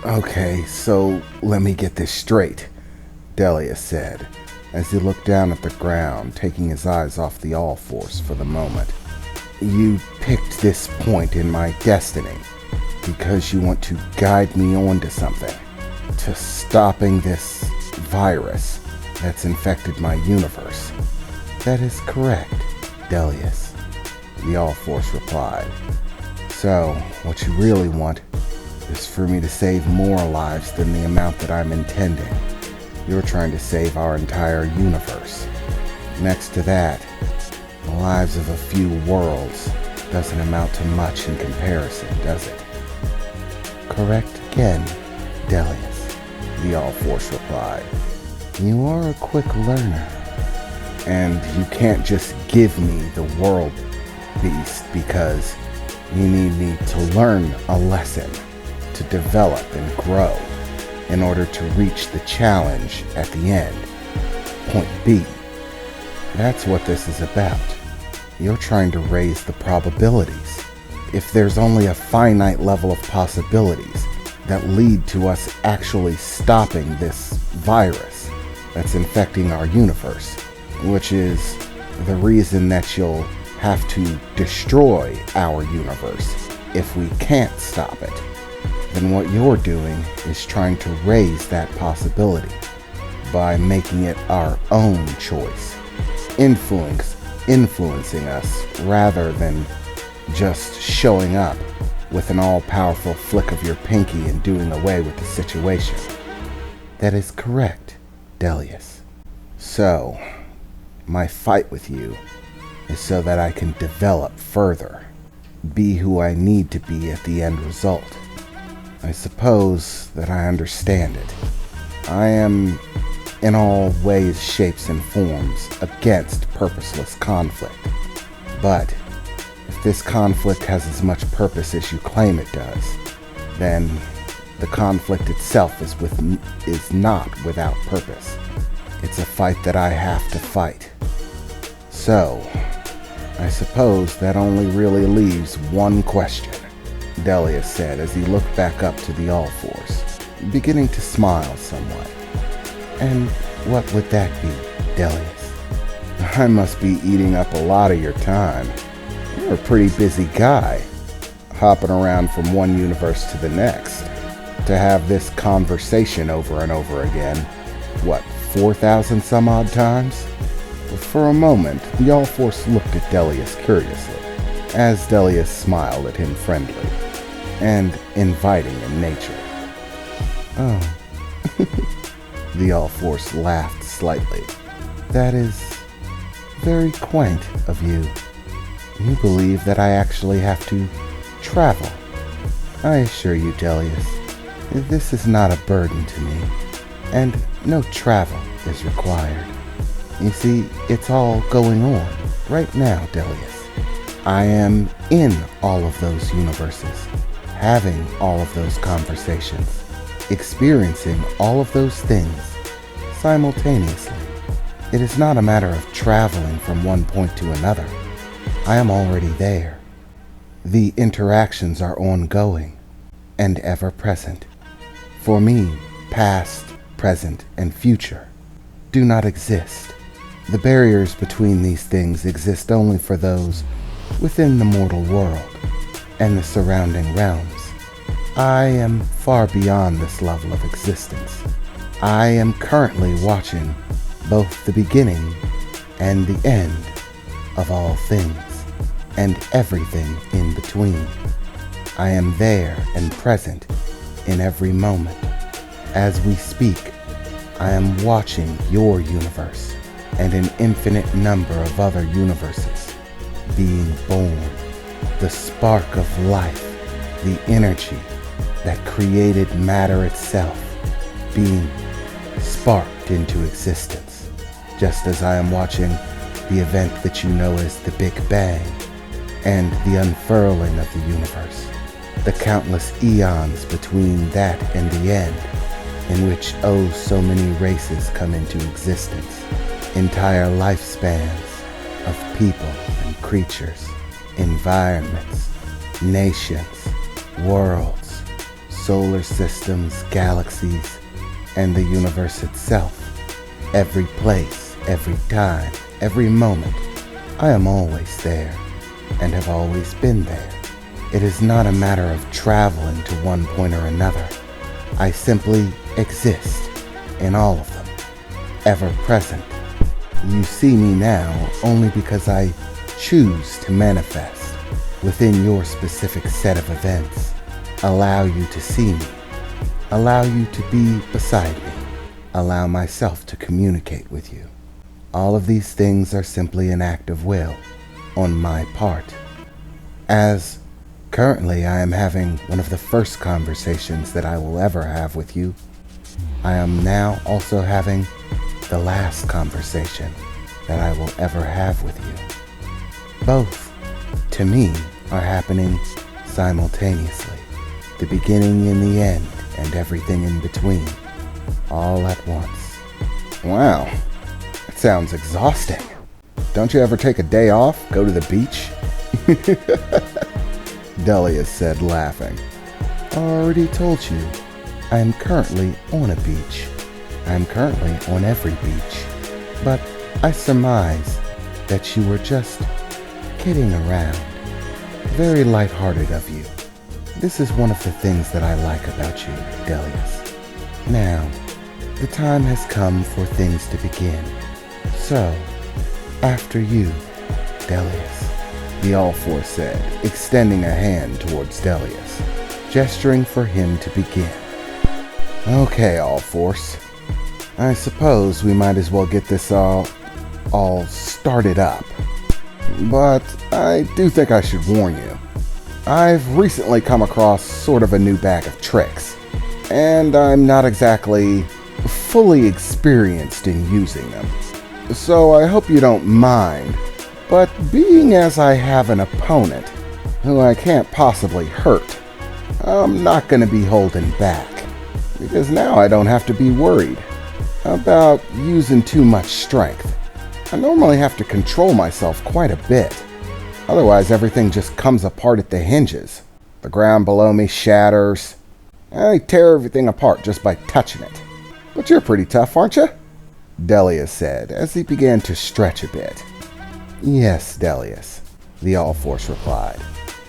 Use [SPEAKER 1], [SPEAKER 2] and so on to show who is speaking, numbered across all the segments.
[SPEAKER 1] Okay, so let me get this straight, Delia said, as he looked down at the ground, taking his eyes off the All-Force for the moment. You picked this point in my destiny because you want to guide me on to something, to stopping this virus that's infected my universe. That is correct, Delius, the All-Force replied. So, what you really want is for me to save more lives than the amount that I'm intending. You're trying to save our entire universe. Next to that, the lives of a few worlds doesn't amount to much in comparison, does it? Correct again, Delius, the All-Force replied. You are a quick learner. And you can't just give me the world beast because you need me to learn a lesson, to develop and grow in order to reach the challenge at the end. Point B. That's what this is about. You're trying to raise the probabilities. If there's only a finite level of possibilities that lead to us actually stopping this virus that's infecting our universe, which is the reason that you'll have to destroy our universe if we can't stop it, then what you're doing is trying to raise that possibility by making it our own choice, influencing us rather than just showing up with an all-powerful flick of your pinky and doing away with the situation. That is correct, Delius. So, my fight with you is so that I can develop further, be who I need to be at the end result. I suppose that I understand it. I am, in all ways, shapes, and forms, against purposeless conflict. But if this conflict has as much purpose as you claim it does, then the conflict itself is not without purpose. It's a fight that I have to fight. So, I suppose that only really leaves one question, Delia said as he looked back up to the All-Force, beginning to smile somewhat. And what would that be, Delius? I must be eating up a lot of your time. You're a pretty busy guy, hopping around from one universe to the next, to have this conversation over and over again. What, 4,000 some odd times? For a moment, the All-Force looked at Delius curiously, as Delius smiled at him friendly and inviting in nature. Oh. The All-Force laughed slightly. That is very quaint of you. You believe that I actually have to travel. I assure you, Delius, this is not a burden to me, and no travel is required. You see, it's all going on right now, Delius. I am in all of those universes, having all of those conversations, experiencing all of those things simultaneously. It is not a matter of traveling from one point to another. I am already there. The interactions are ongoing and ever present. For me, past, present, and future do not exist. The barriers between these things exist only for those within the mortal world and the surrounding realms. I am far beyond this level of existence. I am currently watching both the beginning and the end of all things, and everything in between. I am there and present in every moment. As we speak, I am watching your universe and an infinite number of other universes being born. The spark of life, the energy that created matter itself, being sparked into existence, just as I am watching the event that you know as the Big Bang and the unfurling of the universe, the countless eons between that and the end, in which oh so many races come into existence, entire lifespans of people and creatures, environments, nations, worlds, solar systems, galaxies, and the universe itself. Every place, every time, every moment, I am always there, and have always been there. It is not a matter of traveling to one point or another. I simply exist in all of them, ever present. You see me now only because I choose to manifest within your specific set of events, allow you to see me, allow you to be beside me, allow myself to communicate with you. All of these things are simply an act of will on my part. As currently I am having one of the first conversations that I will ever have with you, I am now also having the last conversation that I will ever have with you. Both, to me, are happening simultaneously. The beginning and the end, and everything in between, all at once. Wow, that sounds exhausting. Don't you ever take a day off, go to the beach? Delia said, laughing. I already told you, I am currently on a beach. I am currently on every beach. But I surmise that you were just kidding around. Very lighthearted of you. This is one of the things that I like about you, Delius. Now, the time has come for things to begin. So, after you, Delius, the All-Four said, extending a hand towards Delius, gesturing for him to begin. Okay, All-Force. I suppose we might as well get this all started up. But I do think I should warn you. I've recently come across sort of a new bag of tricks, and I'm not exactly fully experienced in using them. So I hope you don't mind, but being as I have an opponent who I can't possibly hurt, I'm not going to be holding back, because now I don't have to be worried about using too much strength. I normally have to control myself quite a bit. Otherwise, everything just comes apart at the hinges. The ground below me shatters. I tear everything apart just by touching it. But you're pretty tough, aren't you? Delia said as he began to stretch a bit. Yes, Delius, the All-Force replied.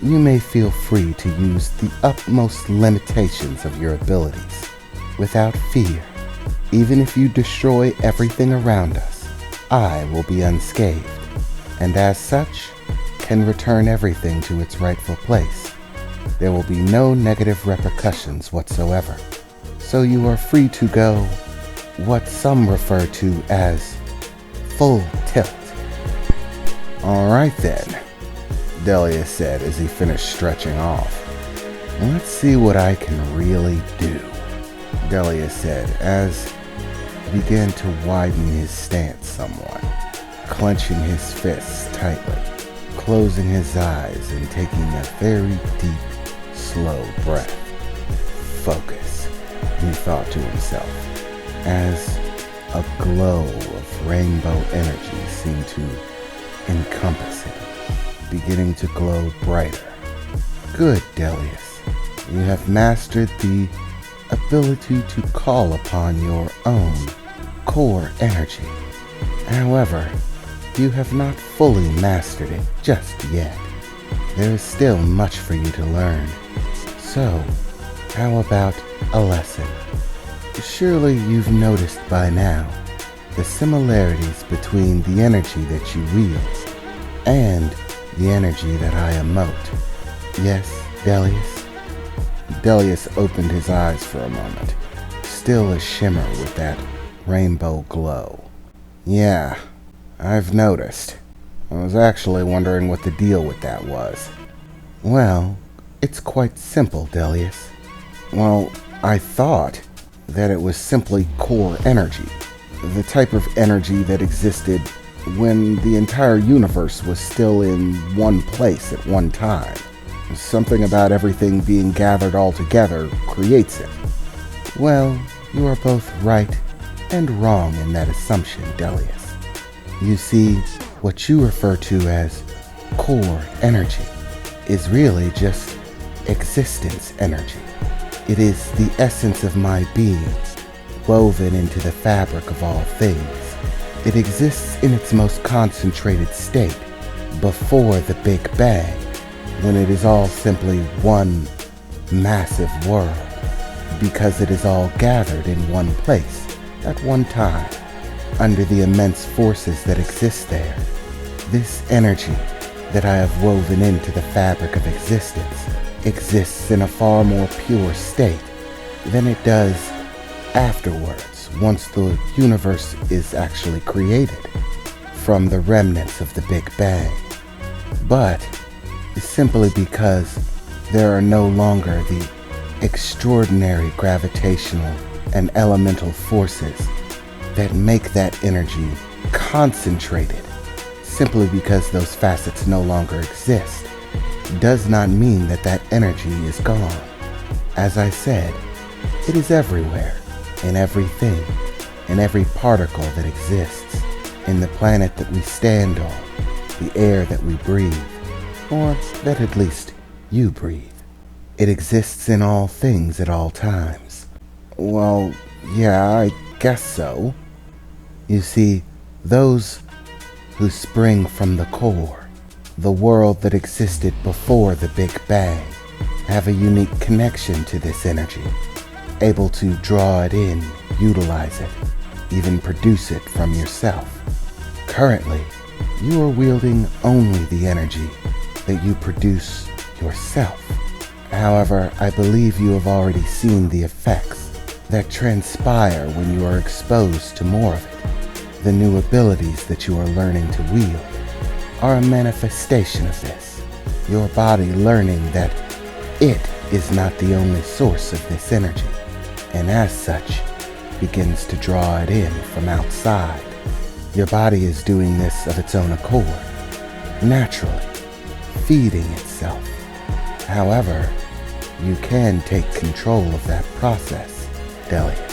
[SPEAKER 1] You may feel free to use the utmost limitations of your abilities without fear. Even if you destroy everything around us, I will be unscathed, and as such, can return everything to its rightful place. There will be no negative repercussions whatsoever. So you are free to go, what some refer to as full tilt. Alright then, Delia said as he finished stretching off. Let's see what I can really do, Delia said as he began to widen his stance somewhat, clenching his fists tightly, closing his eyes and taking a very deep, slow breath. Focus, he thought to himself, as a glow of rainbow energy seemed to encompass him, beginning to glow brighter. Good, Delius. You have mastered the ability to call upon your own core energy. However, you have not fully mastered it just yet. There is still much for you to learn. So, how about a lesson? Surely you've noticed by now the similarities between the energy that you wield and the energy that I emote. Yes, Delius? Delius opened his eyes for a moment, still a shimmer with that rainbow glow. Yeah, I've noticed. I was actually wondering what the deal with that was. Well, it's quite simple, Delius. Well, I thought that it was simply core energy, the type of energy that existed when the entire universe was still in one place at one time. Something about everything being gathered all together creates it. Well, you are both right and wrong in that assumption, Delius. You see, what you refer to as core energy is really just existence energy. It is the essence of my being, woven into the fabric of all things. It exists in its most concentrated state before the Big Bang, when it is all simply one massive world, because it is all gathered in one place at one time under the immense forces that exist there. This energy that I have woven into the fabric of existence exists in a far more pure state than it does afterwards, once the universe is actually created from the remnants of the Big Bang. But simply because there are no longer the extraordinary gravitational and elemental forces that make that energy concentrated, simply because those facets no longer exist, does not mean that that energy is gone. As I said, it is everywhere, in everything, in every particle that exists, in the planet that we stand on, the air that we breathe, or that at least you breathe. It exists in all things at all times. Well, yeah, I guess so. You see, those who spring from the core, the world that existed before the Big Bang, have a unique connection to this energy, able to draw it in, utilize it, even produce it from yourself. Currently, you are wielding only the energy that you produce yourself. However, I believe you have already seen the effects that transpire when you are exposed to more of it. The new abilities that you are learning to wield are a manifestation of this. Your body learning that it is not the only source of this energy, and as such, begins to draw it in from outside. Your body is doing this of its own accord, naturally, feeding itself. However, you can take control of that process, Delia.